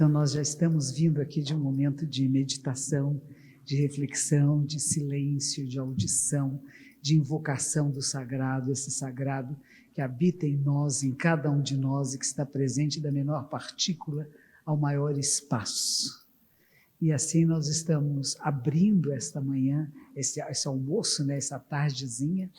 Então, nós já estamos vindo aqui de um momento de meditação, de reflexão, de silêncio, de audição, de invocação do sagrado, esse sagrado que habita em nós, em cada um de nós, e que está presente da menor partícula ao maior espaço. E assim nós estamos abrindo esta manhã, esse almoço, né, essa tardezinha,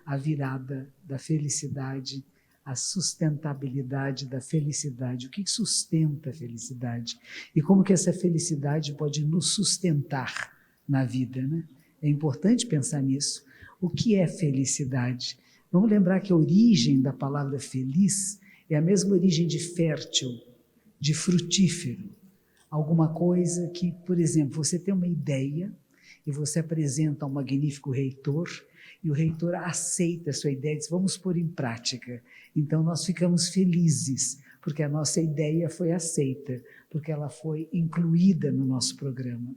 a virada da felicidade, a sustentabilidade da felicidade. O que sustenta a felicidade? E como que essa felicidade pode nos sustentar na vida, né? É importante pensar nisso. O que é felicidade? Vamos lembrar que a origem da palavra feliz é a mesma origem de fértil, de frutífero. Alguma coisa que, por exemplo, você tem uma ideia e você apresenta a um magnífico reitor e o reitor aceita a sua ideia e diz, vamos pôr em prática. Então nós ficamos felizes, porque a nossa ideia foi aceita, porque ela foi incluída no nosso programa.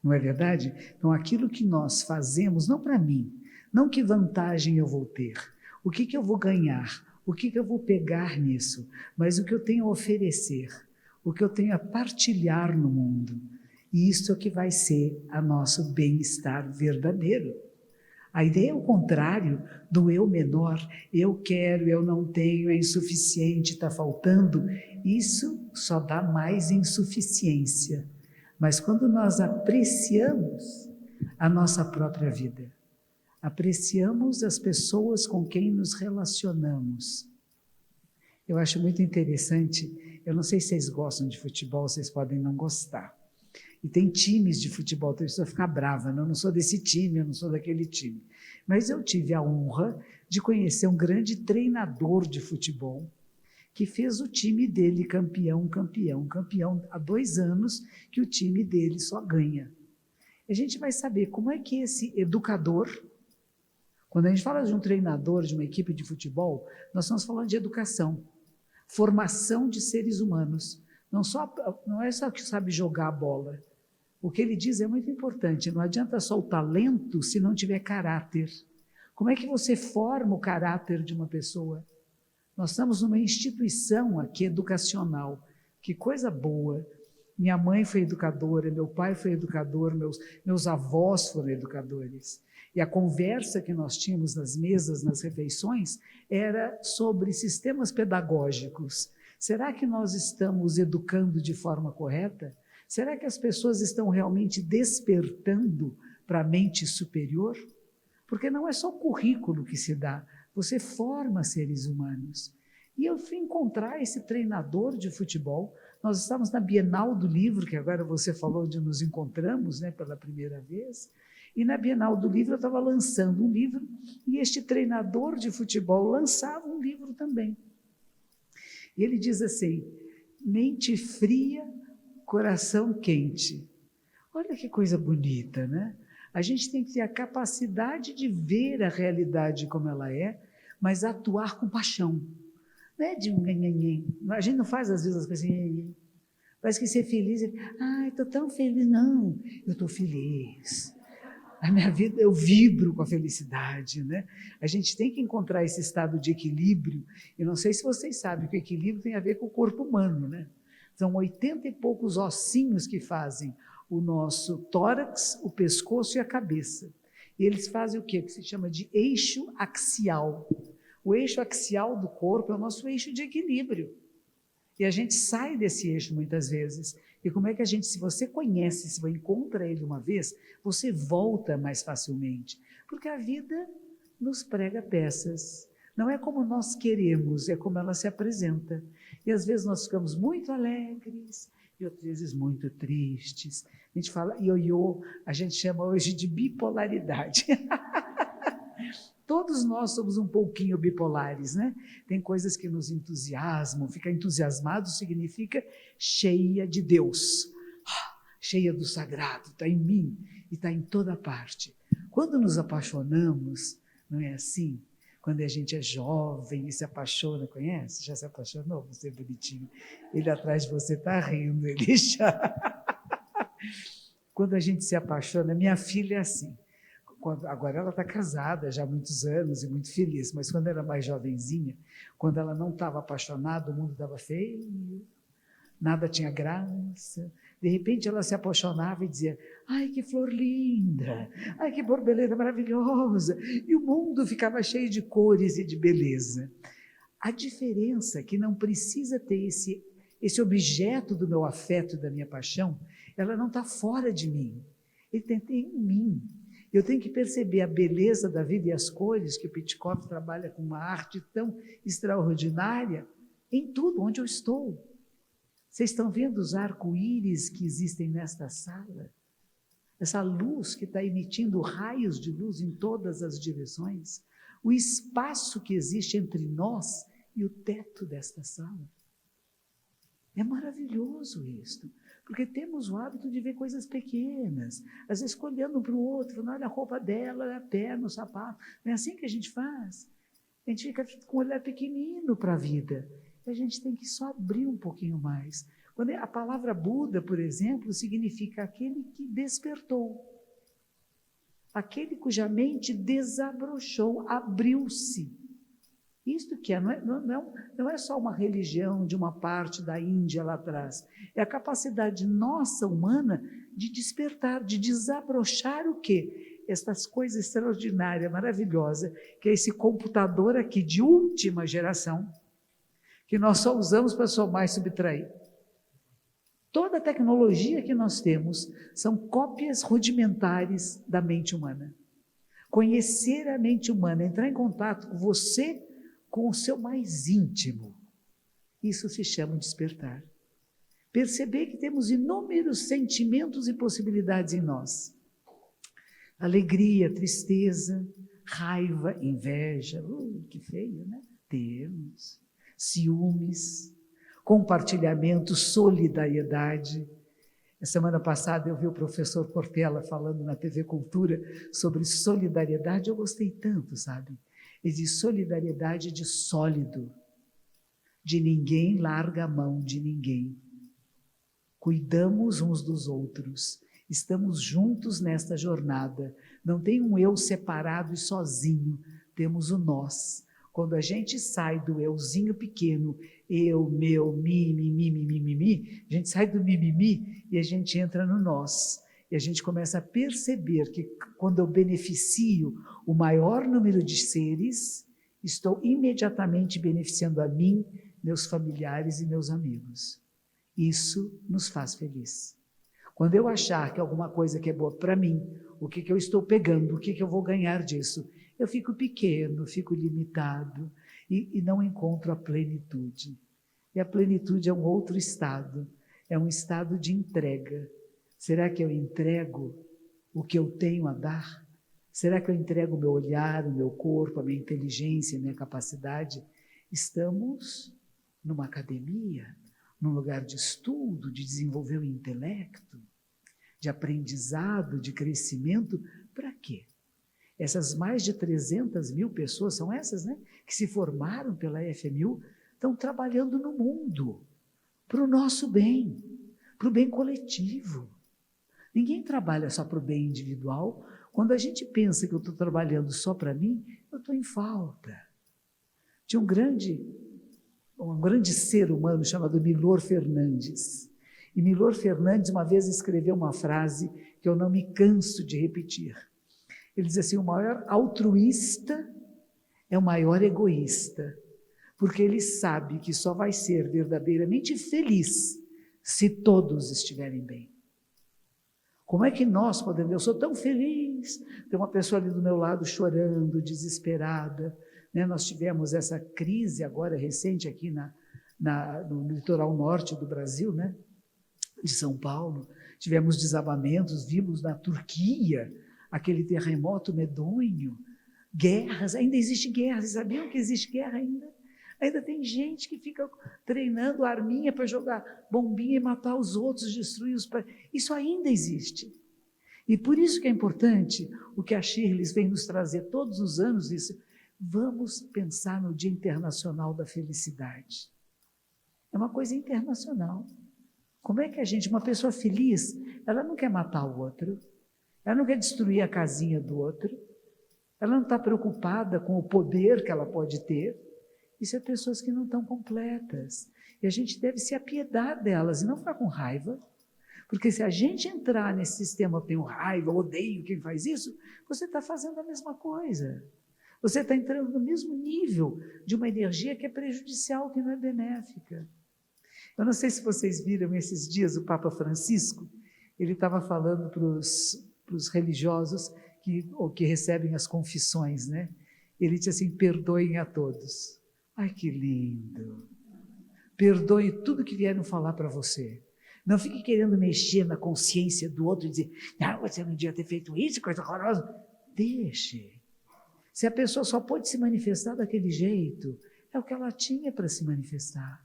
Não é verdade? Então aquilo que nós fazemos, não para mim, não que vantagem eu vou ter, o que eu vou ganhar, o que eu vou pegar nisso, mas o que eu tenho a oferecer, o que eu tenho a partilhar no mundo. E isso é o que vai ser o nosso bem-estar verdadeiro. A ideia é o contrário do eu menor, eu quero, eu não tenho, é insuficiente, está faltando. Isso só dá mais insuficiência. Mas quando nós apreciamos a nossa própria vida, apreciamos as pessoas com quem nos relacionamos. Eu acho muito interessante, eu não sei se vocês gostam de futebol, vocês podem não gostar. E tem times de futebol, então a pessoa fica brava, não, eu não sou desse time, eu não sou daquele time. Mas eu tive a honra de conhecer um grande treinador de futebol, que fez o time dele campeão. Há 2 anos que o time dele só ganha. A gente vai saber como é que esse educador, quando a gente fala de um treinador de uma equipe de futebol, nós estamos falando de educação, formação de seres humanos. Não é só que sabe jogar a bola. O que ele diz é muito importante, não adianta só o talento se não tiver caráter. Como é que você forma o caráter de uma pessoa? Nós estamos numa instituição aqui educacional, que coisa boa. Minha mãe foi educadora, meu pai foi educador, meus avós foram educadores. E a conversa que nós tínhamos nas mesas, nas refeições, era sobre sistemas pedagógicos. Será que nós estamos educando de forma correta? Será que as pessoas estão realmente despertando para a mente superior? Porque não é só o currículo que se dá, você forma seres humanos. E eu fui encontrar esse treinador de futebol. Nós estávamos na Bienal do Livro, que agora você falou onde nos encontramos, né, pela primeira vez. E na Bienal do Livro eu estava lançando um livro e este treinador de futebol lançava um livro também. E ele diz assim, mente fria, coração quente. Olha que coisa bonita, né? A gente tem que ter a capacidade de ver a realidade como ela é, mas atuar com paixão. Não é de um nhenhenhen. A gente não faz às vezes as coisas assim, parece que ser feliz, estou tão feliz. Não, eu estou feliz. A minha vida, eu vibro com a felicidade, né? A gente tem que encontrar esse estado de equilíbrio. Eu não sei se vocês sabem que o equilíbrio tem a ver com o corpo humano, né? São 80 e poucos ossinhos que fazem o nosso tórax, o pescoço e a cabeça. E eles fazem o quê? Que se chama de eixo axial. O eixo axial do corpo é o nosso eixo de equilíbrio. E a gente sai desse eixo muitas vezes. E como é que a gente, se você conhece, se você encontra ele uma vez, você volta mais facilmente. Porque a vida nos prega peças. Não é como nós queremos, é como ela se apresenta. E às vezes nós ficamos muito alegres e outras vezes muito tristes. A gente fala ioiô, a gente chama hoje de bipolaridade. Todos nós somos um pouquinho bipolares, né? Tem coisas que nos entusiasmam, ficar entusiasmado significa cheia de Deus, cheia do sagrado, está em mim e está em toda parte. Quando nos apaixonamos, não é assim? Quando a gente é jovem e se apaixona, conhece? Já se apaixonou? Você é bonitinho. Ele atrás de você está rindo, ele já. Quando a gente se apaixona, minha filha é assim. Agora ela está casada já há muitos anos e muito feliz, mas quando era mais jovenzinha, quando ela não estava apaixonada, o mundo estava feio, nada tinha graça. De repente ela se apaixonava e dizia: ai, que flor linda, ai, que borboleta maravilhosa, e o mundo ficava cheio de cores e de beleza. A diferença é que não precisa ter esse objeto do meu afeto e da minha paixão, ela não está fora de mim, ele tem em mim. Eu tenho que perceber a beleza da vida e as cores, que o Pitchcock trabalha com uma arte tão extraordinária, em tudo onde eu estou. Vocês estão vendo os arco-íris que existem nesta sala? Essa luz que está emitindo raios de luz em todas as direções? O espaço que existe entre nós e o teto desta sala. É maravilhoso isto, porque temos o hábito de ver coisas pequenas, às vezes olhando para o outro, olha a roupa dela, olha a perna, o sapato. Não é assim que a gente faz? A gente fica com um olhar pequenino para a vida. A gente tem que só abrir um pouquinho mais. Quando a palavra Buda, por exemplo, significa aquele que despertou, aquele cuja mente desabrochou, abriu-se. Isto que é, não é só uma religião de uma parte da Índia lá atrás, é a capacidade nossa, humana, de despertar, de desabrochar o quê? Estas coisas extraordinárias, maravilhosas, que é esse computador aqui de última geração, que nós só usamos para somar e subtrair. Toda a tecnologia que nós temos são cópias rudimentares da mente humana. Conhecer a mente humana, entrar em contato com você, com o seu mais íntimo, isso se chama despertar. Perceber que temos inúmeros sentimentos e possibilidades em nós. Alegria, tristeza, raiva, inveja, que feio, né? Temos. Ciúmes, compartilhamento, solidariedade. Na semana passada eu vi o professor Portela falando na TV Cultura sobre solidariedade, eu gostei tanto, sabe? Ele diz solidariedade de sólido, de ninguém larga a mão de ninguém. Cuidamos uns dos outros, estamos juntos nesta jornada, não tem um eu separado e sozinho, temos o nós. Quando a gente sai do euzinho pequeno, eu, meu, mi, a gente sai do mimimi e a gente entra no nós. E a gente começa a perceber que quando eu beneficio o maior número de seres, estou imediatamente beneficiando a mim, meus familiares e meus amigos. Isso nos faz feliz. Quando eu achar que alguma coisa que é boa para mim, o que eu estou pegando, o que eu vou ganhar disso, eu fico pequeno, fico limitado e não encontro a plenitude. E a plenitude é um outro estado, é um estado de entrega. Será que eu entrego o que eu tenho a dar? Será que eu entrego o meu olhar, o meu corpo, a minha inteligência, a minha capacidade? Estamos numa academia, num lugar de estudo, de desenvolver o intelecto, de aprendizado, de crescimento. Para quê? Essas mais de 300 mil pessoas, são essas, né? Que se formaram pela FMU, estão trabalhando no mundo, para o nosso bem, para o bem coletivo. Ninguém trabalha só para o bem individual. Quando a gente pensa que eu estou trabalhando só para mim, eu estou em falta. Tinha um grande ser humano chamado Milor Fernandes. E Milor Fernandes uma vez escreveu uma frase que eu não me canso de repetir. Ele diz assim: o maior altruísta é o maior egoísta, porque ele sabe que só vai ser verdadeiramente feliz se todos estiverem bem. Como é que nós podemos... Eu sou tão feliz, tem uma pessoa ali do meu lado chorando, desesperada, né? Nós tivemos essa crise agora recente aqui no litoral norte do Brasil, né? De São Paulo, tivemos desabamentos, vimos na Turquia aquele terremoto medonho, guerras, ainda existe guerra, vocês sabiam que existe guerra ainda? Ainda tem gente que fica treinando arminha para jogar bombinha e matar os outros, destruir os... Isso ainda existe. E por isso que é importante o que a Shirley vem nos trazer todos os anos, isso. Vamos pensar no Dia Internacional da Felicidade. É uma coisa internacional. Como é que uma pessoa feliz, ela não quer matar o outro, ela não quer destruir a casinha do outro, ela não está preocupada com o poder que ela pode ter. Isso é pessoas que não estão completas. E a gente deve se apiedar delas e não ficar com raiva, porque se a gente entrar nesse sistema, eu tenho raiva, eu odeio quem faz isso, você está fazendo a mesma coisa. Você está entrando no mesmo nível de uma energia que é prejudicial, que não é benéfica. Eu não sei se vocês viram esses dias o Papa Francisco, ele estava falando para os religiosos que recebem as confissões, né? Ele disse assim, perdoem a todos. Ai, que lindo! Perdoe tudo que vieram falar para você. Não fique querendo mexer na consciência do outro e dizer, não, você não devia ter feito isso, coisa horrorosa. Deixe. Se a pessoa só pode se manifestar daquele jeito, é o que ela tinha para se manifestar.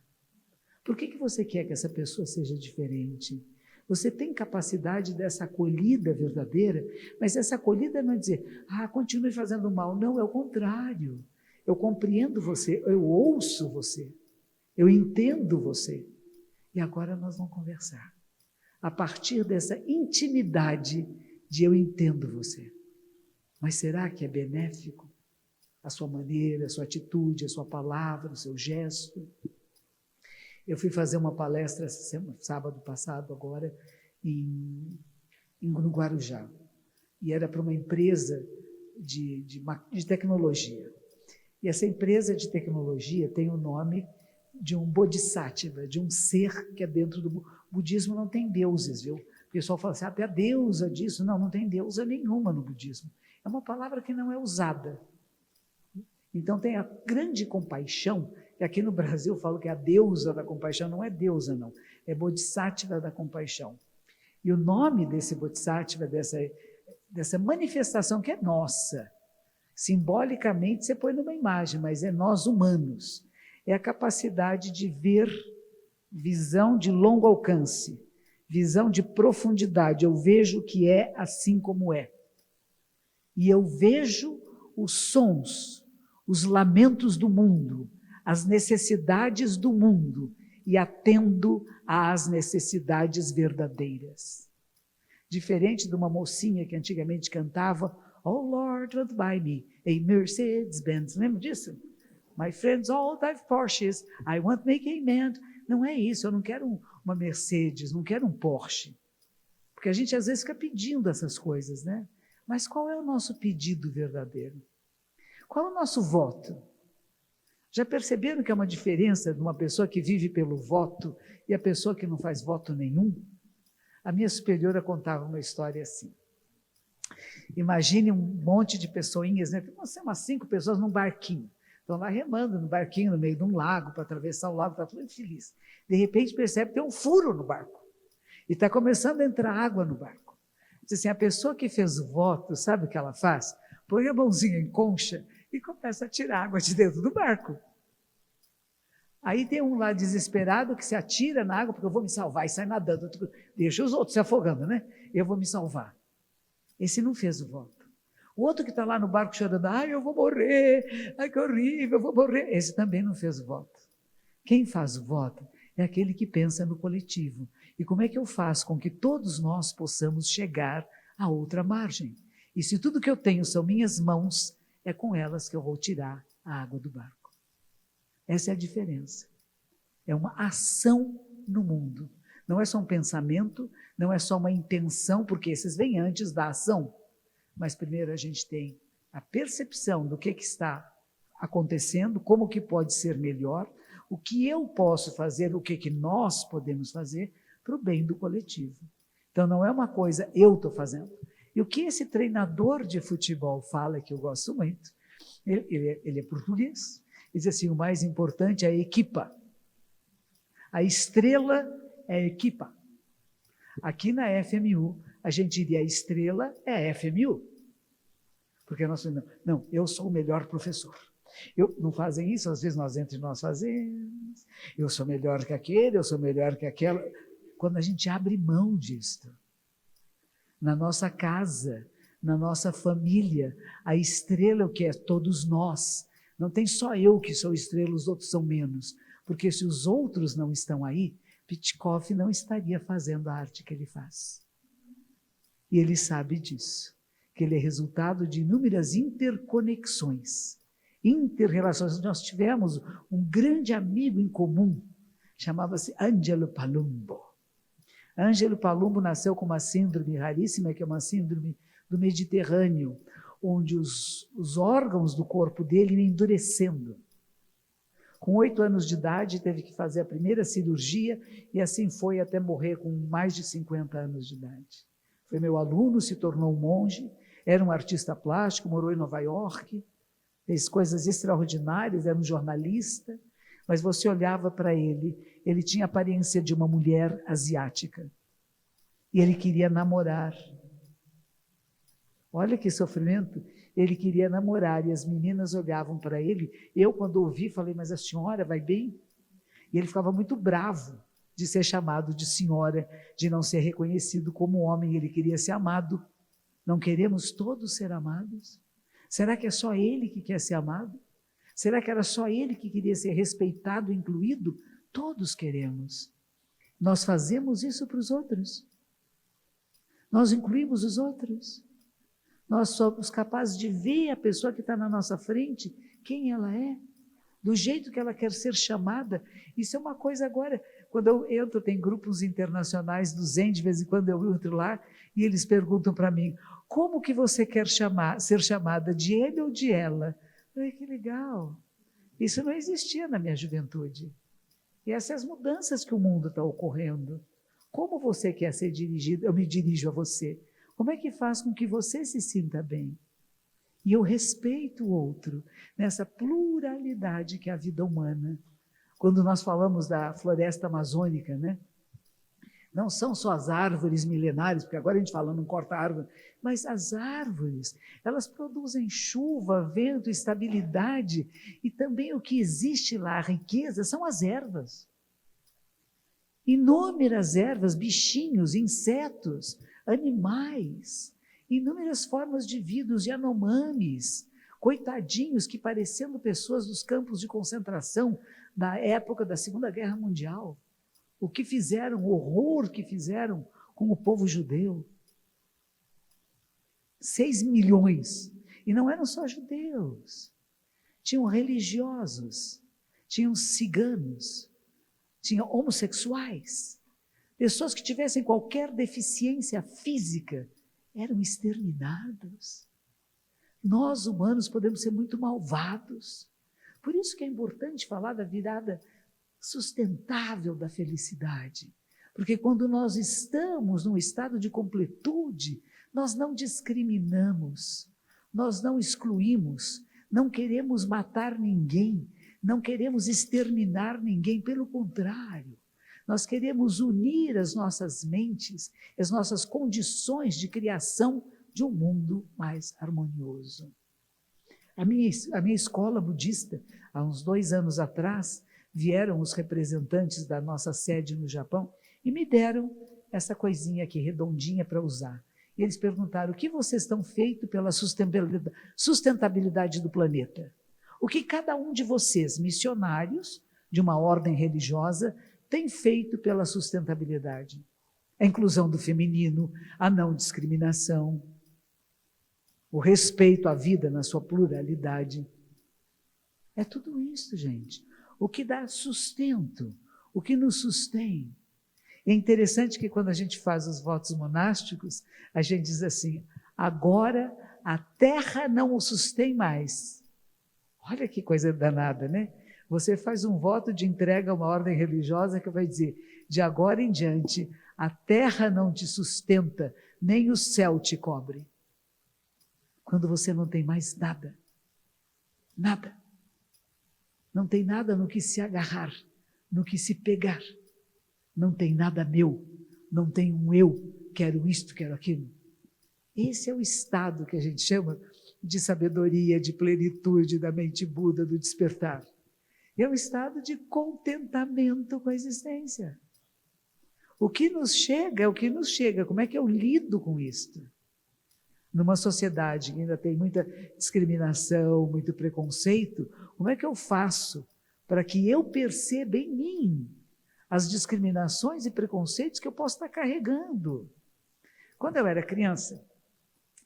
Por que você quer que essa pessoa seja diferente? Você tem capacidade dessa acolhida verdadeira, mas essa acolhida não é dizer, continue fazendo mal. Não, é o contrário. Eu compreendo você, eu ouço você, eu entendo você. E agora nós vamos conversar. A partir dessa intimidade de eu entendo você. Mas será que é benéfico? A sua maneira, a sua atitude, a sua palavra, o seu gesto? Eu fui fazer uma palestra sábado passado agora no Guarujá. E era para uma empresa de tecnologia. E essa empresa de tecnologia tem o nome de um bodhisattva, de um ser que é dentro do budismo. Não tem deuses, viu? O pessoal fala assim, a deusa disso. Não tem deusa nenhuma no budismo. É uma palavra que não é usada. Então tem a grande compaixão, que aqui no Brasil eu falo que é a deusa da compaixão. Não é deusa, não. É bodhisattva da compaixão. E o nome desse bodhisattva, dessa manifestação que é nossa, simbolicamente você põe numa imagem, mas é nós humanos. É a capacidade de ver, visão de longo alcance, visão de profundidade. Eu vejo o que é assim como é. E eu vejo os sons, os lamentos do mundo, as necessidades do mundo, e atendo às necessidades verdadeiras. Diferente de uma mocinha que antigamente cantava, Oh Lord, don't buy me a Mercedes-Benz. Lembra disso? My friends all drive Porsches, I want make a man. Não é isso, eu não quero uma Mercedes, não quero um Porsche. Porque a gente às vezes fica pedindo essas coisas, né? Mas qual é o nosso pedido verdadeiro? Qual é o nosso voto? Já perceberam que é uma diferença de uma pessoa que vive pelo voto e a pessoa que não faz voto nenhum? A minha superiora contava uma história assim. Imagine um monte de pessoinhas, né? Tem umas 5 pessoas num barquinho. Estão lá remando no barquinho, no meio de um lago, para atravessar o lago, está tudo feliz. De repente percebe que tem um furo no barco. E está começando a entrar água no barco. Diz assim, a pessoa que fez o voto, sabe o que ela faz? Põe a mãozinha em concha e começa a tirar água de dentro do barco. Aí tem um lá desesperado que se atira na água, porque eu vou me salvar, e sai nadando. Deixa os outros se afogando, né? Eu vou me salvar. Esse não fez o voto. O outro que está lá no barco chorando, eu vou morrer, que horrível, eu vou morrer. Esse também não fez o voto. Quem faz o voto é aquele que pensa no coletivo. E como é que eu faço com que todos nós possamos chegar a outra margem? E se tudo que eu tenho são minhas mãos, é com elas que eu vou tirar a água do barco. Essa é a diferença. É uma ação no mundo. Não é só um pensamento, não é só uma intenção, porque esses vêm antes da ação. Mas primeiro a gente tem a percepção do que está acontecendo, como que pode ser melhor, o que eu posso fazer, o que nós podemos fazer para o bem do coletivo. Então não é uma coisa eu estou fazendo. E o que esse treinador de futebol fala, que eu gosto muito, ele é português, ele diz assim, o mais importante é a equipa. A estrela é a equipa. Aqui na FMU, a gente diria a estrela é a FMU. Porque nós falamos, não, eu sou o melhor professor. Não fazem isso, às vezes nós entre nós fazemos. Eu sou melhor que aquele, eu sou melhor que aquela. Quando a gente abre mão disso, na nossa casa, na nossa família, a estrela é o que é todos nós. Não tem só eu que sou estrela, os outros são menos. Porque se os outros não estão aí, Pitchkoff não estaria fazendo a arte que ele faz. E ele sabe disso, que ele é resultado de inúmeras interconexões, interrelações. Nós tivemos um grande amigo em comum, chamava-se Ângelo Palumbo. Ângelo Palumbo nasceu com uma síndrome raríssima, que é uma síndrome do Mediterrâneo, onde os órgãos do corpo dele iam endurecendo. Com 8 anos de idade, teve que fazer a primeira cirurgia e assim foi até morrer com mais de 50 anos de idade. Foi meu aluno, se tornou um monge, era um artista plástico, morou em Nova York, fez coisas extraordinárias, era um jornalista, mas você olhava para ele tinha a aparência de uma mulher asiática. E ele queria namorar. Olha que sofrimento. Ele queria namorar e as meninas olhavam para ele. Eu, quando ouvi, falei, mas a senhora vai bem? E ele ficava muito bravo de ser chamado de senhora, de não ser reconhecido como homem. Ele queria ser amado. Não queremos todos ser amados? Será que é só ele que quer ser amado? Será que era só ele que queria ser respeitado, incluído? Todos queremos. Nós fazemos isso para os outros. Nós incluímos os outros. Nós somos capazes de ver a pessoa que está na nossa frente, quem ela é, do jeito que ela quer ser chamada. Isso é uma coisa agora, quando eu entro, tem grupos internacionais do Zen, de vez em quando eu entro lá, e eles perguntam para mim, como que você quer ser chamada, de ele ou de ela? Ai, que legal. Isso não existia na minha juventude. E essas são as mudanças que o mundo está ocorrendo. Como você quer ser dirigido? Eu me dirijo a você. Como é que faz com que você se sinta bem? E eu respeito o outro, nessa pluralidade que é a vida humana. Quando nós falamos da floresta amazônica, né? Não são só as árvores milenares, porque agora a gente fala, não corta árvore, mas as árvores, elas produzem chuva, vento, estabilidade, e também o que existe lá, a riqueza, são as ervas. Inúmeras ervas, bichinhos, insetos, animais, inúmeras formas de vida, os Yanomamis, coitadinhos que parecendo pessoas dos campos de concentração da época da Segunda Guerra Mundial. O que fizeram, o horror que fizeram com o povo judeu. 6 milhões. E não eram só judeus. Tinham religiosos, tinham ciganos, tinham homossexuais. Pessoas que tivessem qualquer deficiência física eram exterminados. Nós, humanos, podemos ser muito malvados. Por isso que é importante falar da virada sustentável da felicidade. Porque quando nós estamos num estado de completude, nós não discriminamos, nós não excluímos, não queremos matar ninguém, não queremos exterminar ninguém, pelo contrário. Nós queremos unir as nossas mentes, as nossas condições de criação de um mundo mais harmonioso. A minha escola budista, há uns 2 anos atrás, vieram os representantes da nossa sede no Japão e me deram essa coisinha aqui, redondinha, para usar. E eles perguntaram, o que vocês estão feito pela sustentabilidade do planeta? O que cada um de vocês, missionários de uma ordem religiosa, tem feito pela sustentabilidade? A inclusão do feminino, a não discriminação, o respeito à vida na sua pluralidade. É tudo isso, gente. O que dá sustento, o que nos sustém. É interessante que quando a gente faz os votos monásticos, a gente diz assim, agora a terra não o sustém mais. Olha que coisa danada, né? Você faz um voto de entrega a uma ordem religiosa que vai dizer, de agora em diante, a terra não te sustenta, nem o céu te cobre. Quando você não tem mais nada, nada. Não tem nada no que se agarrar, no que se pegar. Não tem nada meu, não tem um eu, quero isto, quero aquilo. Esse é o estado que a gente chama de sabedoria, de plenitude, da mente Buda, do despertar. É um estado de contentamento com a existência. O que nos chega é o que nos chega. Como é que eu lido com isto? Numa sociedade que ainda tem muita discriminação, muito preconceito, como é que eu faço para que eu perceba em mim as discriminações e preconceitos que eu posso estar carregando? Quando eu era criança,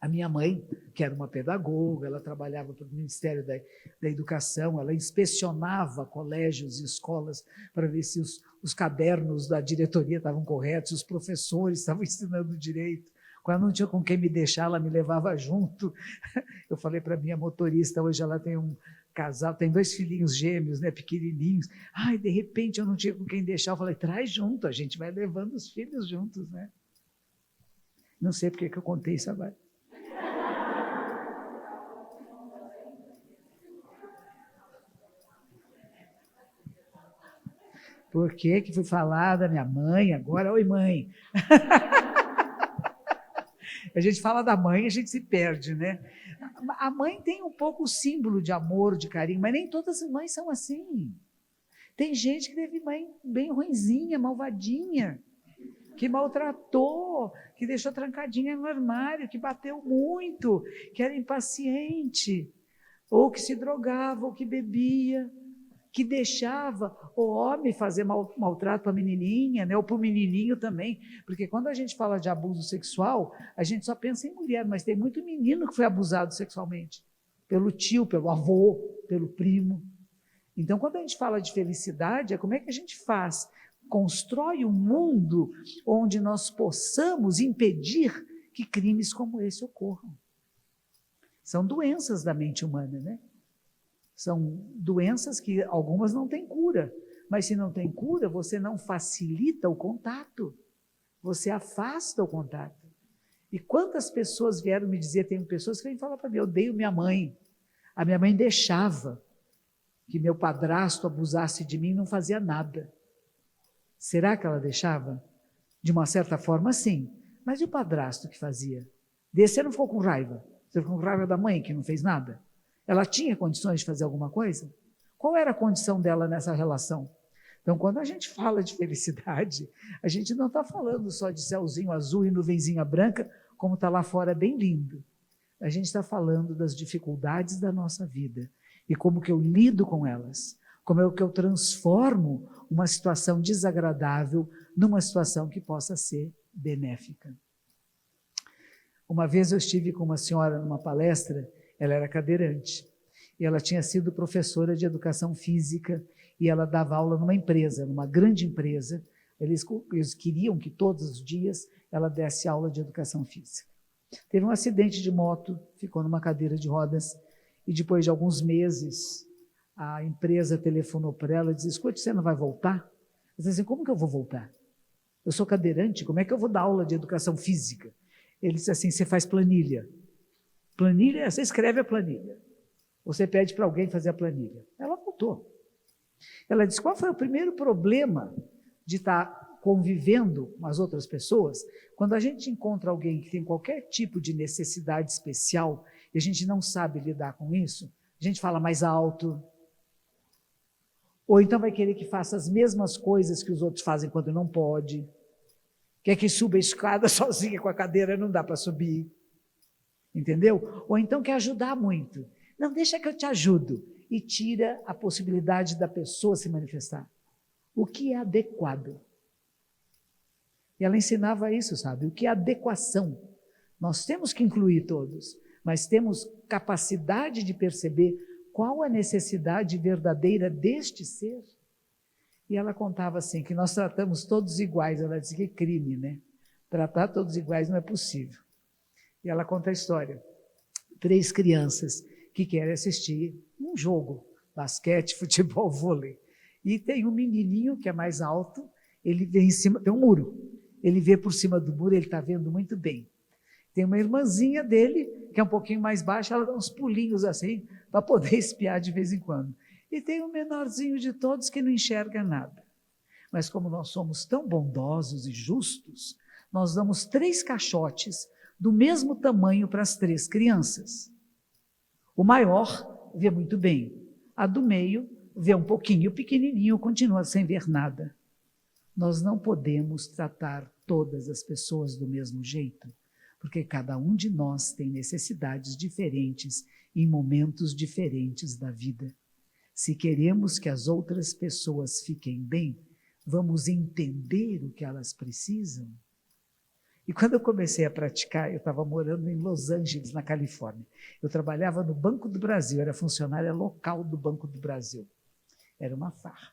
A minha mãe, que era uma pedagoga, ela trabalhava para o Ministério da Educação, ela inspecionava colégios e escolas para ver se os cadernos da diretoria estavam corretos, se os professores estavam ensinando direito. Quando não tinha com quem me deixar, ela me levava junto. Eu falei para a minha motorista, hoje ela tem um casal, tem 2 filhinhos gêmeos, né, pequenininhos. Ai, de repente eu não tinha com quem deixar. Eu falei, traz junto, a gente vai levando os filhos juntos, né? Não sei porque que eu contei isso agora. Por que fui falar da minha mãe agora? Oi, mãe. A gente fala da mãe, a gente se perde, né? A mãe tem um pouco o símbolo de amor, de carinho, mas nem todas as mães são assim. Tem gente que teve mãe bem ruinzinha, malvadinha, que maltratou, que deixou trancadinha no armário, que bateu muito, que era impaciente, ou que se drogava, ou que bebia, que deixava o homem fazer maltrato para a menininha, né, ou para o menininho também, porque quando a gente fala de abuso sexual, a gente só pensa em mulher, mas tem muito menino que foi abusado sexualmente, pelo tio, pelo avô, pelo primo. Então, quando a gente fala de felicidade, é como é que a gente faz? Constrói um mundo onde nós possamos impedir que crimes como esse ocorram. São doenças da mente humana, né? São doenças que algumas não têm cura, mas se não tem cura, você não facilita o contato, você afasta o contato. E quantas pessoas vieram me dizer, tem pessoas que vêm falar para mim, eu odeio minha mãe, a minha mãe deixava que meu padrasto abusasse de mim e não fazia nada. Será que ela deixava? De uma certa forma, sim, mas e o padrasto que fazia? Desse você não ficou com raiva, você ficou com raiva da mãe que não fez nada? Ela tinha condições de fazer alguma coisa? Qual era a condição dela nessa relação? Então, quando a gente fala de felicidade, a gente não está falando só de céuzinho azul e nuvenzinha branca, como está lá fora bem lindo. A gente está falando das dificuldades da nossa vida e como que eu lido com elas, como é que eu transformo uma situação desagradável numa situação que possa ser benéfica. Uma vez eu estive com uma senhora numa palestra. Ela era cadeirante e ela tinha sido professora de educação física e ela dava aula numa empresa, numa grande empresa. Eles queriam que todos os dias ela desse aula de educação física. Teve um acidente de moto, ficou numa cadeira de rodas e depois de alguns meses a empresa telefonou para ela e disse, escute, você não vai voltar? Ela disse assim, como que eu vou voltar? Eu sou cadeirante, como é que eu vou dar aula de educação física? Ele disse assim, você faz planilha. Planilha, você escreve a planilha. Você pede para alguém fazer a planilha. Ela voltou. Ela disse, qual foi o primeiro problema de estar convivendo com as outras pessoas? Quando a gente encontra alguém que tem qualquer tipo de necessidade especial e a gente não sabe lidar com isso, a gente fala mais alto, ou então vai querer que faça as mesmas coisas que os outros fazem quando não pode, quer que suba a escada sozinha com a cadeira, não dá para subir. Entendeu? Ou então quer ajudar muito. Não, deixa que eu te ajudo. E tira a possibilidade da pessoa se manifestar. O que é adequado? E ela ensinava isso, sabe? O que é adequação? Nós temos que incluir todos, mas temos capacidade de perceber qual a necessidade verdadeira deste ser. E ela contava assim, que nós tratamos todos iguais. Ela disse que crime, né? Tratar todos iguais não é possível. E ela conta a história. 3 crianças que querem assistir um jogo, basquete, futebol, vôlei. E tem um menininho que é mais alto, ele vê em cima, tem um muro. Ele vê por cima do muro, ele está vendo muito bem. Tem uma irmãzinha dele, que é um pouquinho mais baixa, ela dá uns pulinhos assim, para poder espiar de vez em quando. E tem o menorzinho de todos que não enxerga nada. Mas como nós somos tão bondosos e justos, nós damos 3 caixotes do mesmo tamanho para as 3 crianças. O maior vê muito bem, a do meio vê um pouquinho, o pequenininho continua sem ver nada. Nós não podemos tratar todas as pessoas do mesmo jeito, porque cada um de nós tem necessidades diferentes em momentos diferentes da vida. Se queremos que as outras pessoas fiquem bem, vamos entender o que elas precisam. E quando eu comecei a praticar, eu estava morando em Los Angeles, na Califórnia. Eu trabalhava no Banco do Brasil, era funcionária local do Banco do Brasil. Era uma farra.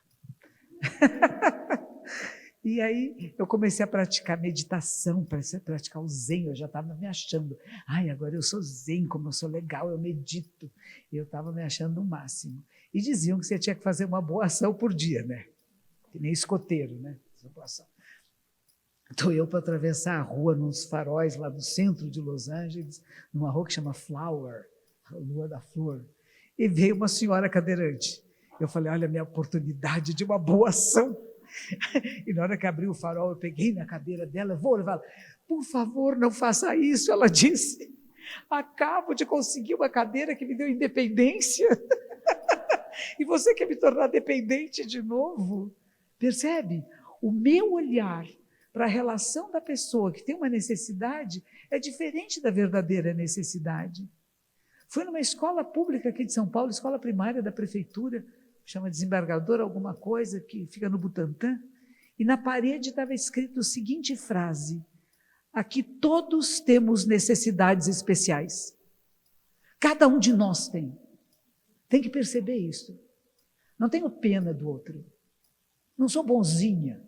E aí eu comecei a praticar meditação, comecei a praticar o zen, eu já estava me achando. Ai, agora eu sou zen, como eu sou legal, eu medito. Eu estava me achando o máximo. E diziam que você tinha que fazer uma boa ação por dia, né? Que nem escoteiro, né? Estou eu para atravessar a rua nos faróis lá do centro de Los Angeles, numa rua que chama Flower, a Rua da Flor, e veio uma senhora cadeirante. Eu falei, olha a minha oportunidade de uma boa ação. E na hora que abriu o farol, eu peguei na cadeira dela, vou levar. Por favor, não faça isso, ela disse. Acabo de conseguir uma cadeira que me deu independência. E você quer me tornar dependente de novo? Percebe? O meu olhar para a relação da pessoa que tem uma necessidade é diferente da verdadeira necessidade. Fui numa escola pública aqui de São Paulo, escola primária da prefeitura, chama Desembargador alguma coisa, que fica no Butantã, e na parede estava escrito a seguinte frase: aqui todos temos necessidades especiais. Cada um de nós tem. Tem que perceber isso. Não tenho pena do outro. Não sou bonzinha.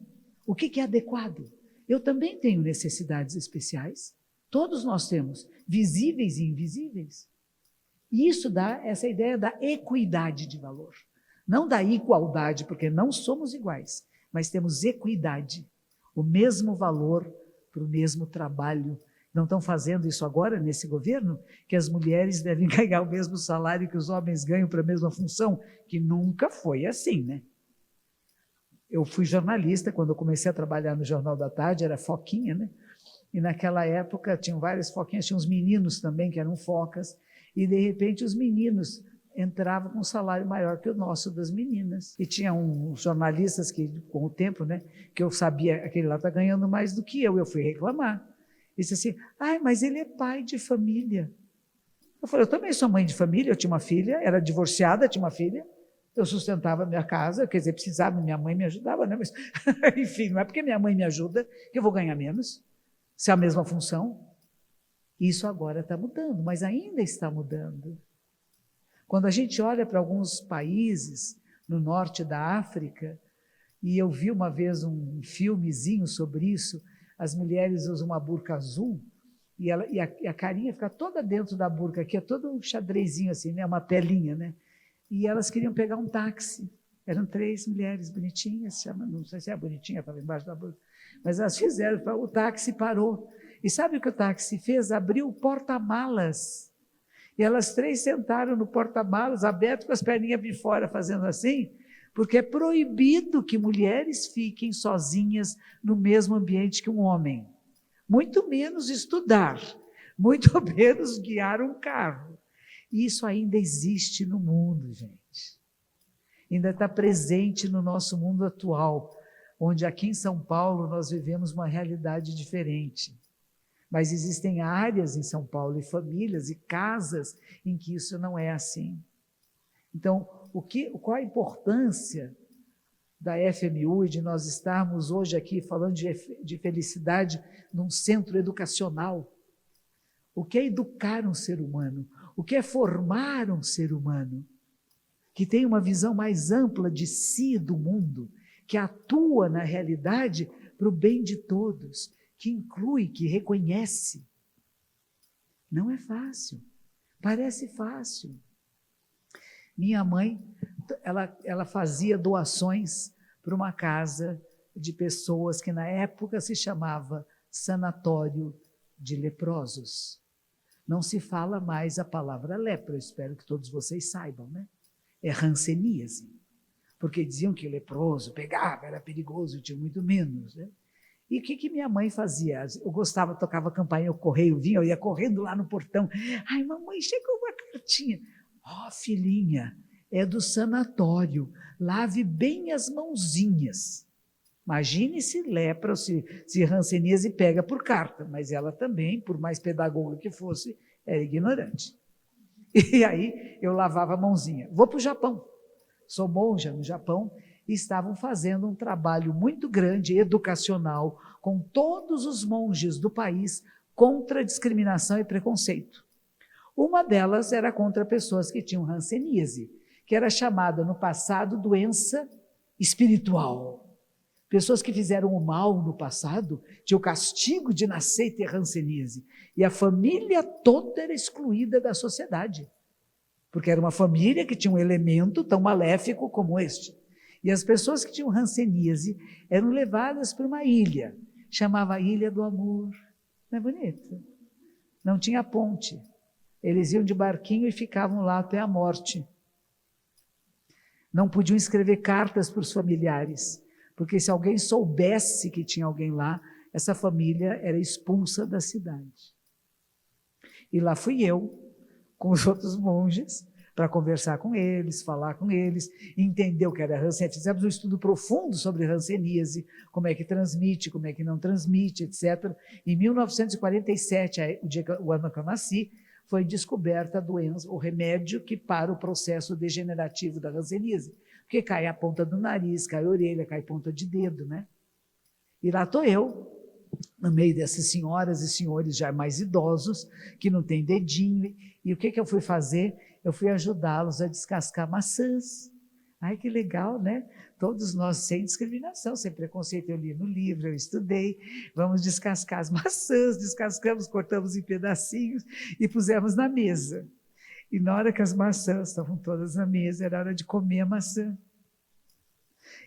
O que é adequado? Eu também tenho necessidades especiais. Todos nós temos, visíveis e invisíveis. E isso dá essa ideia da equidade de valor. Não da igualdade, porque não somos iguais, mas temos equidade, o mesmo valor para o mesmo trabalho. Não estão fazendo isso agora nesse governo? Que as mulheres devem ganhar o mesmo salário que os homens ganham para a mesma função? Que nunca foi assim, né? Eu fui jornalista, quando eu comecei a trabalhar no Jornal da Tarde, era foquinha, né? E naquela época tinham várias foquinhas, tinha uns meninos também que eram focas, e de repente os meninos entravam com um salário maior que o nosso das meninas. E tinha uns jornalistas que, com o tempo, né, que eu sabia, aquele lá está ganhando mais do que eu fui reclamar. Disse assim, ai, mas ele é pai de família. Eu falei, eu também sou mãe de família, eu tinha uma filha, era divorciada, tinha uma filha, eu sustentava a minha casa, quer dizer, precisava, minha mãe me ajudava, né? Mas, enfim, não é porque minha mãe me ajuda que eu vou ganhar menos, se é a mesma função. Isso agora está mudando, mas ainda está mudando. Quando a gente olha para alguns países no norte da África, e eu vi uma vez um filmezinho sobre isso, as mulheres usam uma burca azul, e a carinha fica toda dentro da burca, aqui é todo um xadrezinho assim, né? Uma telinha, né? E elas queriam pegar um táxi. Eram 3 mulheres bonitinhas, não sei se é bonitinha, estava embaixo da burca, mas elas fizeram, o táxi parou. E sabe o que o táxi fez? Abriu o porta-malas. E elas 3 sentaram no porta-malas, aberto com as perninhas de fora, fazendo assim, porque é proibido que mulheres fiquem sozinhas no mesmo ambiente que um homem. Muito menos estudar, muito menos guiar um carro. E isso ainda existe no mundo, gente. Ainda está presente no nosso mundo atual, onde aqui em São Paulo nós vivemos uma realidade diferente. Mas existem áreas em São Paulo e famílias e casas em que isso não é assim. Então, qual a importância da FMU e de nós estarmos hoje aqui falando de felicidade num centro educacional? O que é educar um ser humano? O que é formar um ser humano? Que tem uma visão mais ampla de si e do mundo, que atua na realidade para o bem de todos, que inclui, que reconhece. Não é fácil, parece fácil. Minha mãe, ela fazia doações para uma casa de pessoas que na época se chamava Sanatório de Leprosos. Não se fala mais a palavra lepra, eu espero que todos vocês saibam, né? É hanseníase, porque diziam que leproso pegava, era perigoso, tinha muito menos, né? E o que minha mãe fazia? Eu gostava, tocava campainha, o correio vinha, eu ia correndo lá no portão. Ai, mamãe, chegou uma cartinha. Ó, filhinha, é do sanatório, lave bem as mãozinhas. Imagine se lepra, se hanseníase pega por carta, mas ela também, por mais pedagoga que fosse, era ignorante. E aí eu lavava a mãozinha. Vou para o Japão, sou monja no Japão, e estavam fazendo um trabalho muito grande, educacional, com todos os monges do país contra a discriminação e preconceito. Uma delas era contra pessoas que tinham hanseníase, que era chamada no passado doença espiritual. Pessoas que fizeram o mal no passado tinham o castigo de nascer e ter hanseníase. E a família toda era excluída da sociedade, porque era uma família que tinha um elemento tão maléfico como este. E as pessoas que tinham hanseníase eram levadas para uma ilha, chamava Ilha do Amor. Não é bonito? Não tinha ponte. Eles iam de barquinho e ficavam lá até a morte. Não podiam escrever cartas para os familiares, porque se alguém soubesse que tinha alguém lá, essa família era expulsa da cidade. E lá fui eu, com os outros monges, para conversar com eles, falar com eles, entender o que era hanseníase. Fizemos um estudo profundo sobre hanseníase, como é que transmite, como é que não transmite, etc. Em 1947, o ano que eu nasci, foi descoberta a doença, o remédio que para o processo degenerativo da hanseníase, porque cai a ponta do nariz, cai a orelha, cai a ponta de dedo, né? E lá estou eu, no meio dessas senhoras e senhores já mais idosos, que não têm dedinho, e o que eu fui fazer? Eu fui ajudá-los a descascar maçãs. Ai, que legal, né? Todos nós, sem discriminação, sem preconceito, eu li no livro, eu estudei, vamos descascar as maçãs, descascamos, cortamos em pedacinhos e pusemos na mesa. E na hora que as maçãs estavam todas na mesa, era hora de comer a maçã.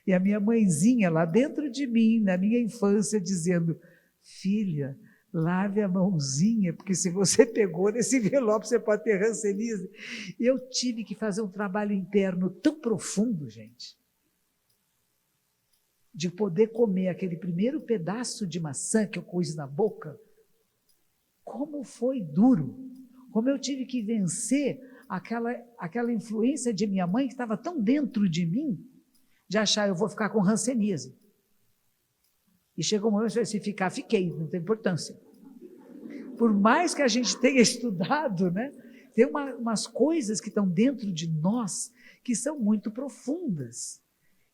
E a minha mãezinha lá dentro de mim, na minha infância, dizendo: filha, lave a mãozinha, porque se você pegou nesse envelope, você pode ter hanseníase. E eu tive que fazer um trabalho interno tão profundo, gente, de poder comer aquele primeiro pedaço de maçã que eu pus na boca. Como foi duro, como eu tive que vencer aquela influência de minha mãe que estava tão dentro de mim, de achar eu vou ficar com hanseníase. E chegou um momento que eu disse, se ficar, fiquei, não tem importância. Por mais que a gente tenha estudado, né, tem umas coisas que estão dentro de nós que são muito profundas.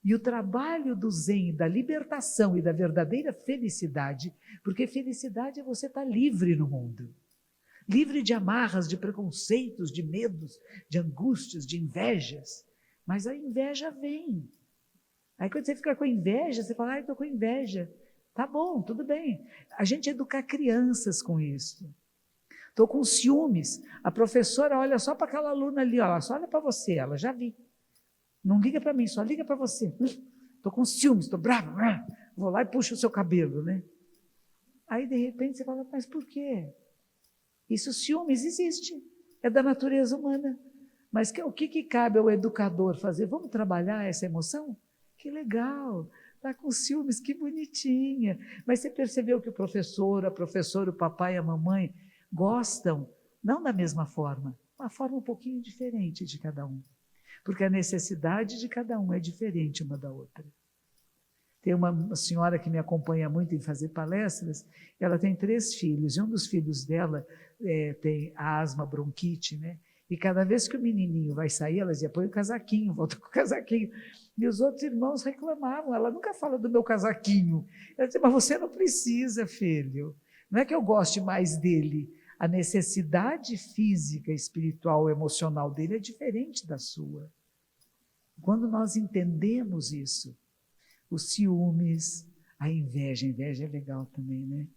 E o trabalho do Zen, da libertação e da verdadeira felicidade, porque felicidade é você estar livre no mundo, livre de amarras, de preconceitos, de medos, de angústias, de invejas. Mas a inveja vem. Aí quando você fica com inveja, você fala, estou com inveja. Tá bom, tudo bem. A gente educar crianças com isso. Estou com ciúmes. A professora olha só para aquela aluna ali, ó, só olha para você, ela já vi. Não liga para mim, só liga para você. Estou com ciúmes, estou bravo. Vou lá e puxo o seu cabelo, né? Aí, de repente, você fala, mas por quê? Isso, ciúmes, existe. É da natureza humana. Mas o que cabe ao educador fazer? Vamos trabalhar essa emoção? Que legal, está com ciúmes, que bonitinha. Mas você percebeu que a professora, o papai e a mamãe gostam, não da mesma forma, uma forma um pouquinho diferente de cada um. Porque a necessidade de cada um é diferente uma da outra. Tem uma senhora que me acompanha muito em fazer palestras, ela tem 3 filhos, e um dos filhos dela tem asma, bronquite, né? E cada vez que o menininho vai sair, ela dizia, põe o casaquinho, volta com o casaquinho. E os outros irmãos reclamavam, ela nunca fala do meu casaquinho. Ela dizia, mas você não precisa, filho. Não é que eu goste mais dele. A necessidade física, espiritual, emocional dele é diferente da sua. Quando nós entendemos isso, os ciúmes, a inveja é legal também, né?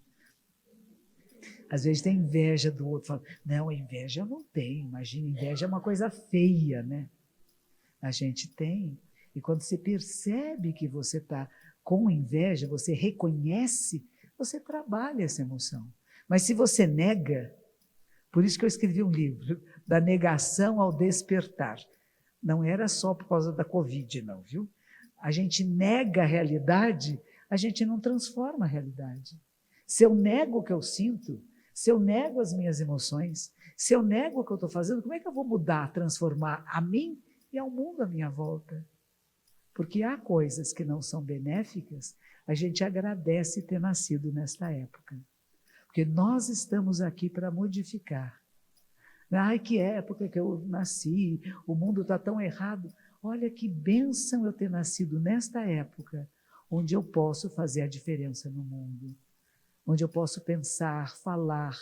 Às vezes tem inveja do outro, fala, não, inveja eu não tenho, imagina, inveja é uma coisa feia, né? A gente tem, e quando você percebe que você está com inveja, você reconhece, você trabalha essa emoção. Mas se você nega, por isso que eu escrevi um livro, da negação ao despertar. Não era só por causa da Covid, não, viu? A gente nega a realidade, a gente não transforma a realidade. Se eu nego o que eu sinto, se eu nego as minhas emoções, se eu nego o que eu estou fazendo, como é que eu vou mudar, transformar a mim e ao mundo à minha volta? Porque há coisas que não são benéficas, a gente agradece ter nascido nesta época. Porque nós estamos aqui para modificar. Ai, que época que eu nasci, o mundo está tão errado. Olha que bênção eu ter nascido nesta época, onde eu posso fazer a diferença no mundo, onde eu posso pensar, falar,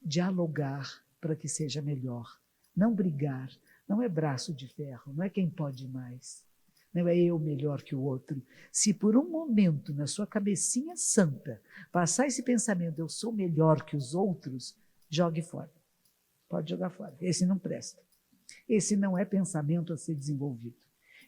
dialogar para que seja melhor. Não brigar, não é braço de ferro, não é quem pode mais, não é eu melhor que o outro. Se por um momento na sua cabecinha santa passar esse pensamento, eu sou melhor que os outros, jogue fora. Pode jogar fora. Esse não presta. Esse não é pensamento a ser desenvolvido.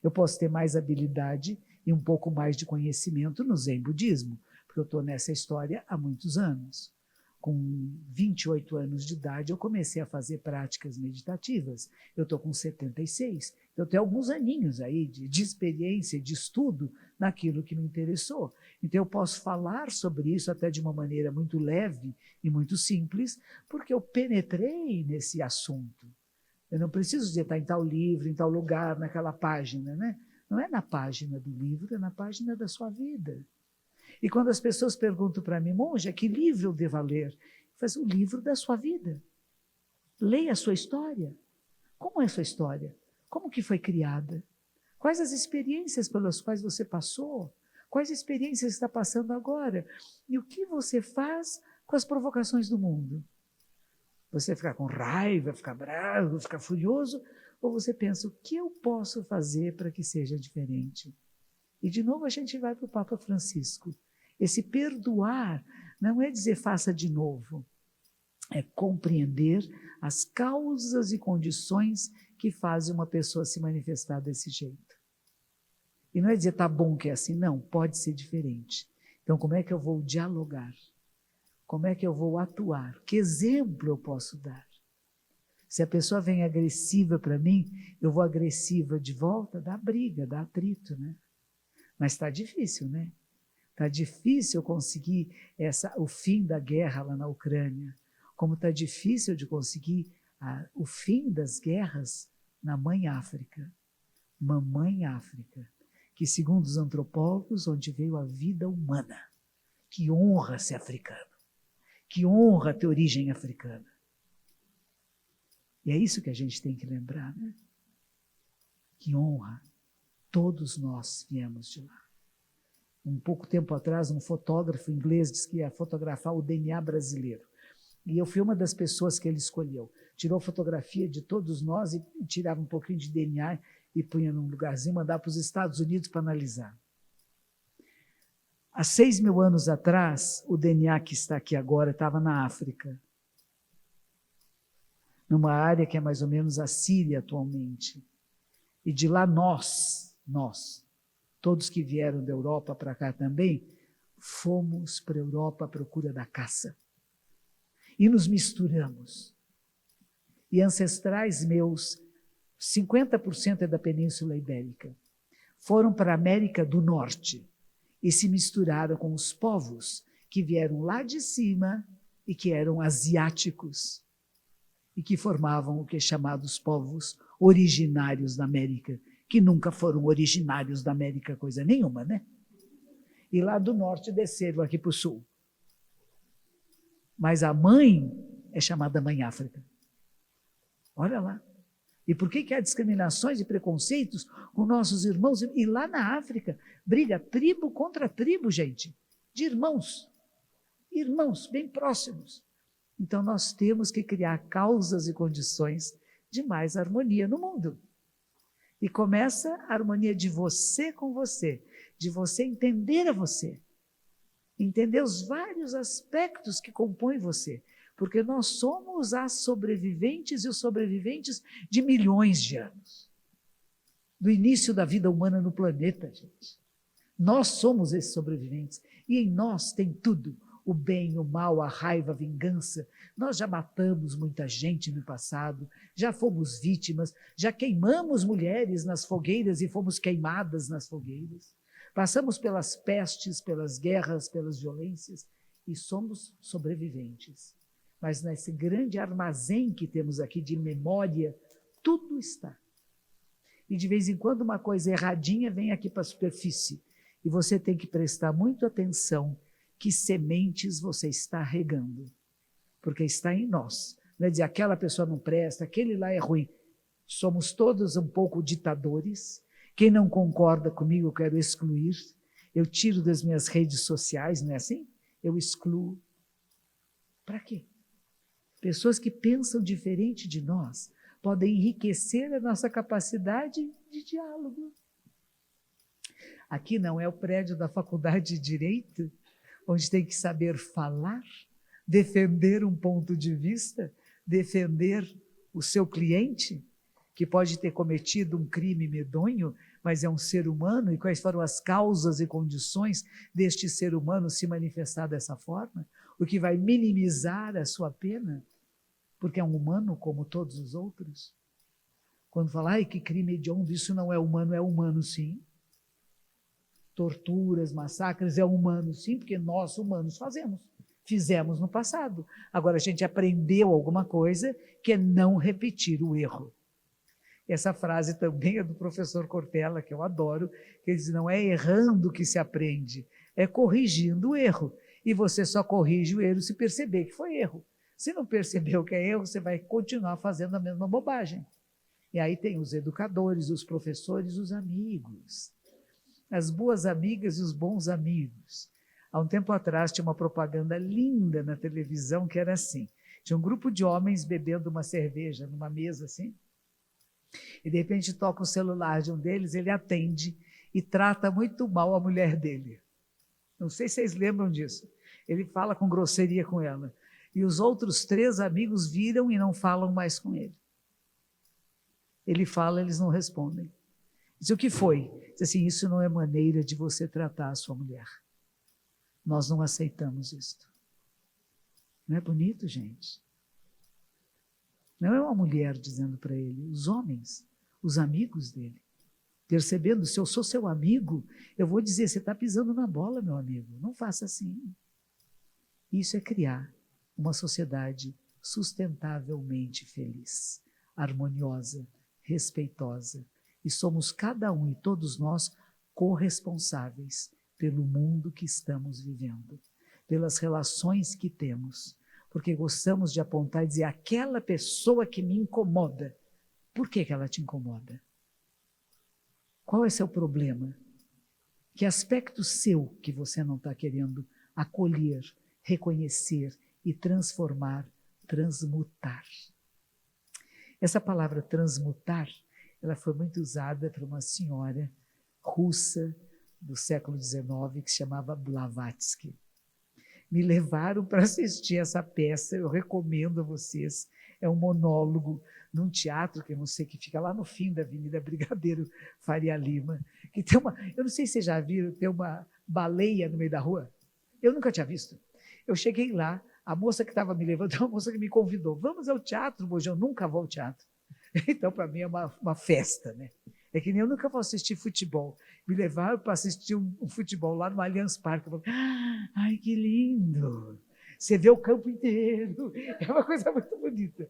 Eu posso ter mais habilidade e um pouco mais de conhecimento no Zen Budismo, porque eu estou nessa história há muitos anos. Com 28 anos de idade, eu comecei a fazer práticas meditativas. Eu estou com 76. Eu tenho alguns aninhos aí de experiência, de estudo naquilo que me interessou. Então, eu posso falar sobre isso até de uma maneira muito leve e muito simples, porque eu penetrei nesse assunto. Eu não preciso dizer está em tal livro, em tal lugar, naquela página, né? Não é na página do livro, é na página da sua vida. E quando as pessoas perguntam para mim, monja, que livro eu devo ler? Eu faço o livro da sua vida. Leia a sua história. Como é a sua história? Como que foi criada? Quais as experiências pelas quais você passou? Quais experiências está passando agora? E o que você faz com as provocações do mundo? Você ficar com raiva, ficar bravo, ficar furioso? Ou você pensa, o que eu posso fazer para que seja diferente? E de novo a gente vai para o Papa Francisco. Esse perdoar não é dizer faça de novo, é compreender as causas e condições que fazem uma pessoa se manifestar desse jeito. E não é dizer tá bom que é assim, não, pode ser diferente. Então como é que eu vou dialogar? Como é que eu vou atuar? Que exemplo eu posso dar? Se a pessoa vem agressiva para mim, eu vou agressiva de volta, dá briga, dá atrito, né? Mas está difícil, né? Está difícil conseguir o fim da guerra lá na Ucrânia, como está difícil de conseguir o fim das guerras na Mãe África, Mamãe África, que segundo os antropólogos, onde veio a vida humana. Que honra ser africano, que honra ter origem africana. E é isso que a gente tem que lembrar, né? Que honra, todos nós viemos de lá. Um pouco tempo atrás, um fotógrafo inglês disse que ia fotografar o DNA brasileiro. E eu fui uma das pessoas que ele escolheu. Tirou fotografia de todos nós e tirava um pouquinho de DNA e punha num lugarzinho, mandava para os Estados Unidos para analisar. Há 6.000 anos atrás, o DNA que está aqui agora estava na África, numa área que é mais ou menos a Síria atualmente. E de lá nós, todos que vieram da Europa para cá também, fomos para a Europa à procura da caça. E nos misturamos. E ancestrais meus, 50% é da Península Ibérica, foram para a América do Norte e se misturaram com os povos que vieram lá de cima e que eram asiáticos e que formavam o que é chamados povos originários da América, que nunca foram originários da América coisa nenhuma, né? E lá do norte desceram aqui para o sul. Mas a mãe é chamada Mãe África. Olha lá. E por que há discriminações e preconceitos com nossos irmãos? E lá na África, briga tribo contra tribo, gente, de irmãos. Irmãos bem próximos. Então nós temos que criar causas e condições de mais harmonia no mundo. E começa a harmonia de você com você, de você entender a você, entender os vários aspectos que compõem você, porque nós somos as sobreviventes e os sobreviventes de milhões de anos, do início da vida humana no planeta, gente. Nós somos esses sobreviventes, e em nós tem tudo, o bem, o mal, a raiva, a vingança. Nós já matamos muita gente no passado, já fomos vítimas, já queimamos mulheres nas fogueiras e fomos queimadas nas fogueiras. Passamos pelas pestes, pelas guerras, pelas violências e somos sobreviventes. Mas nesse grande armazém que temos aqui de memória, tudo está. E de vez em quando uma coisa erradinha vem aqui para a superfície e você tem que prestar muito atenção que sementes você está regando, porque está em nós. Não é dizer, aquela pessoa não presta, aquele lá é ruim. Somos todos um pouco ditadores. Quem não concorda comigo, eu quero excluir. Eu tiro das minhas redes sociais, não é assim? Eu excluo. Para quê? Pessoas que pensam diferente de nós podem enriquecer a nossa capacidade de diálogo. Aqui não é o prédio da Faculdade de Direito, onde tem que saber falar, defender um ponto de vista, defender o seu cliente, que pode ter cometido um crime medonho, mas é um ser humano, e quais foram as causas e condições deste ser humano se manifestar dessa forma, o que vai minimizar a sua pena, porque é um humano como todos os outros. Quando fala, ai, que crime hediondo, isso não é humano sim. Torturas, massacres, é humano sim, porque nós humanos fizemos no passado. Agora a gente aprendeu alguma coisa que é não repetir o erro. Essa frase também é do professor Cortella, que eu adoro, que ele diz, não é errando que se aprende, é corrigindo o erro. E você só corrige o erro se perceber que foi erro. Se não percebeu que é erro, você vai continuar fazendo a mesma bobagem. E aí tem os educadores, os professores, os amigos. As boas amigas e os bons amigos. Há um tempo atrás tinha uma propaganda linda na televisão que era assim. Tinha um grupo de homens bebendo uma cerveja numa mesa assim, e de repente toca o celular de um deles, ele atende e trata muito mal a mulher dele. Não sei se vocês lembram disso. Ele fala com grosseria com ela. E os outros 3 amigos viram e não falam mais com ele. Ele fala, eles não respondem. Diz, o que foi? Diz assim, isso não é maneira de você tratar a sua mulher. Nós não aceitamos isto. Não é bonito, gente? Não é uma mulher dizendo para ele, os homens, os amigos dele, percebendo, se eu sou seu amigo, eu vou dizer, você está pisando na bola, meu amigo, não faça assim. Isso é criar uma sociedade sustentavelmente feliz, harmoniosa, respeitosa, e somos cada um e todos nós corresponsáveis pelo mundo que estamos vivendo, pelas relações que temos, porque gostamos de apontar e dizer, aquela pessoa que me incomoda, por que ela te incomoda? Qual é seu problema? Que aspecto seu que você não está querendo acolher, reconhecer e transformar, transmutar? Essa palavra transmutar, ela foi muito usada por uma senhora russa do século XIX que se chamava Blavatsky. Me levaram para assistir essa peça, eu recomendo a vocês. É um monólogo num teatro, que eu não sei, que fica lá no fim da Avenida Brigadeiro Faria Lima, que tem uma, eu não sei se vocês já viram, tem uma baleia no meio da rua. Eu nunca tinha visto. Eu cheguei lá, a moça que estava me levando, uma moça que me convidou, vamos ao teatro, hoje eu nunca vou ao teatro. Então, para mim, é uma festa, né? É que nem eu nunca vou assistir futebol. Me levaram para assistir um futebol lá no Allianz Parque. Eu falei, ai, que lindo! Você vê o campo inteiro. É uma coisa muito bonita.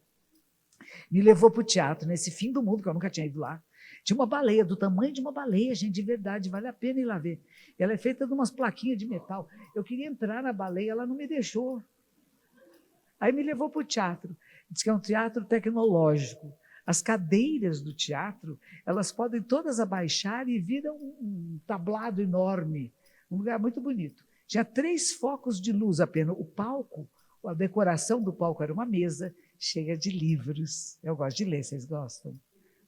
Me levou para o teatro, nesse fim do mundo, que eu nunca tinha ido lá. Tinha uma baleia, do tamanho de uma baleia, gente, de verdade, vale a pena ir lá ver. Ela é feita de umas plaquinhas de metal. Eu queria entrar na baleia, ela não me deixou. Aí me levou para o teatro. Diz que é um teatro tecnológico. As cadeiras do teatro, elas podem todas abaixar e viram um tablado enorme, um lugar muito bonito. Tinha 3 focos de luz apenas. O palco, a decoração do palco era uma mesa cheia de livros. Eu gosto de ler, vocês gostam?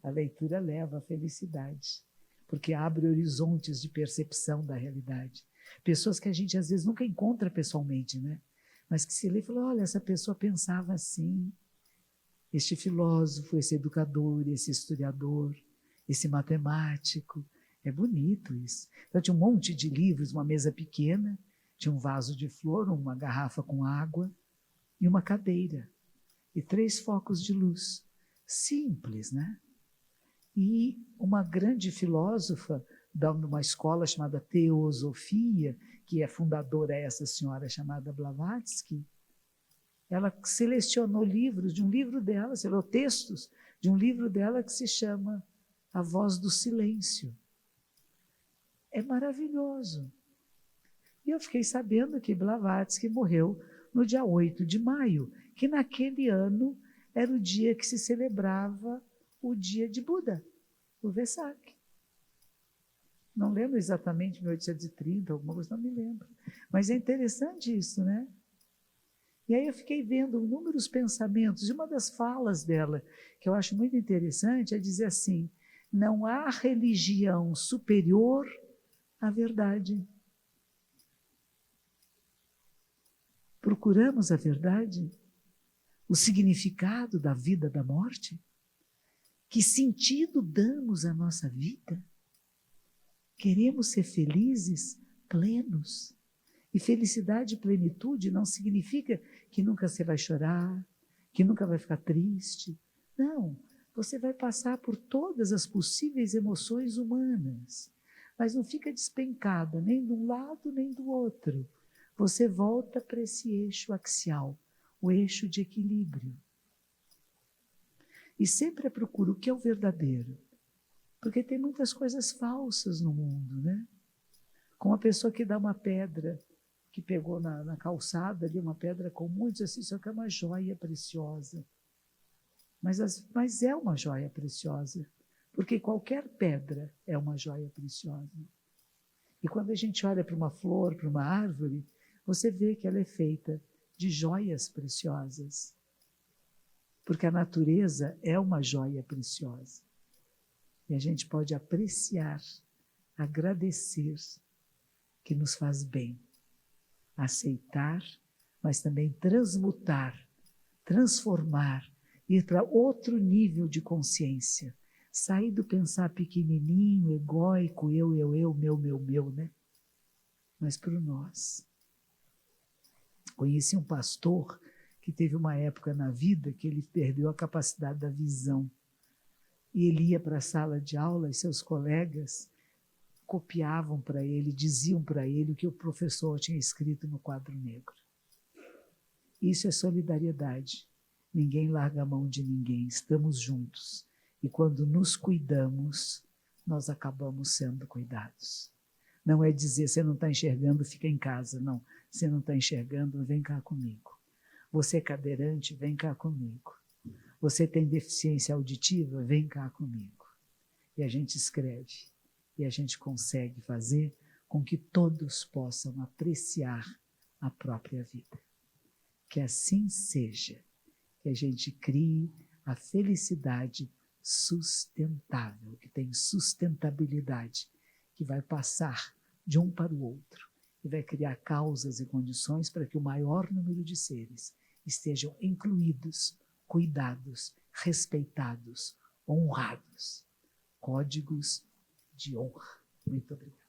A leitura leva à felicidade, porque abre horizontes de percepção da realidade. Pessoas que a gente às vezes nunca encontra pessoalmente, né? Mas que se lê e fala, olha, essa pessoa pensava assim. Este filósofo, esse educador, esse historiador, esse matemático. É bonito isso. Então, tinha um monte de livros, uma mesa pequena, tinha um vaso de flor, uma garrafa com água e uma cadeira. E 3 focos de luz. Simples, né? E uma grande filósofa de uma escola chamada Teosofia, que é fundadora essa senhora chamada Blavatsky, ela selecionou livros, de um livro dela, selecionou textos de um livro dela que se chama A Voz do Silêncio. É maravilhoso. E eu fiquei sabendo que Blavatsky morreu no dia 8 de maio, que naquele ano era o dia que se celebrava o dia de Buda, o Vesak. Não lembro exatamente 1830, alguma coisa, não me lembro. Mas é interessante isso, né? E aí eu fiquei vendo inúmeros pensamentos, e uma das falas dela, que eu acho muito interessante, é dizer assim: não há religião superior à verdade. Procuramos a verdade? O significado da vida, da morte? Que sentido damos à nossa vida? Queremos ser felizes, plenos. E felicidade e plenitude não significa que nunca você vai chorar, que nunca vai ficar triste. Não, você vai passar por todas as possíveis emoções humanas, mas não fica despencada nem de um lado nem do outro. Você volta para esse eixo axial, o eixo de equilíbrio. E sempre procura o que é o verdadeiro, porque tem muitas coisas falsas no mundo, né? Como a pessoa que dá uma pedra, que pegou na calçada ali, uma pedra comum, e diz assim: isso aqui é uma joia preciosa. Mas é uma joia preciosa, porque qualquer pedra é uma joia preciosa. E quando a gente olha para uma flor, para uma árvore, você vê que ela é feita de joias preciosas, porque a natureza é uma joia preciosa. E a gente pode apreciar, agradecer, que nos faz bem, aceitar, mas também transmutar, transformar, ir para outro nível de consciência, sair do pensar pequenininho, egóico, eu, meu, né? Mas para o nós. Conheci um pastor que teve uma época na vida que ele perdeu a capacidade da visão. E ele ia para a sala de aula e seus colegas copiavam para ele, diziam para ele o que o professor tinha escrito no quadro negro. Isso é solidariedade. Ninguém larga a mão de ninguém, estamos juntos. E quando nos cuidamos, nós acabamos sendo cuidados. Não é dizer: você não está enxergando, fica em casa. Não, você não está enxergando, vem cá comigo. Você é cadeirante, vem cá comigo. Você tem deficiência auditiva, vem cá comigo. E a gente escreve, e a gente consegue fazer com que todos possam apreciar a própria vida. Que assim seja, que a gente crie a felicidade sustentável, que tem sustentabilidade, que vai passar de um para o outro e vai criar causas e condições para que o maior número de seres estejam incluídos, cuidados, respeitados, honrados. Códigos de honra. Muito obrigada.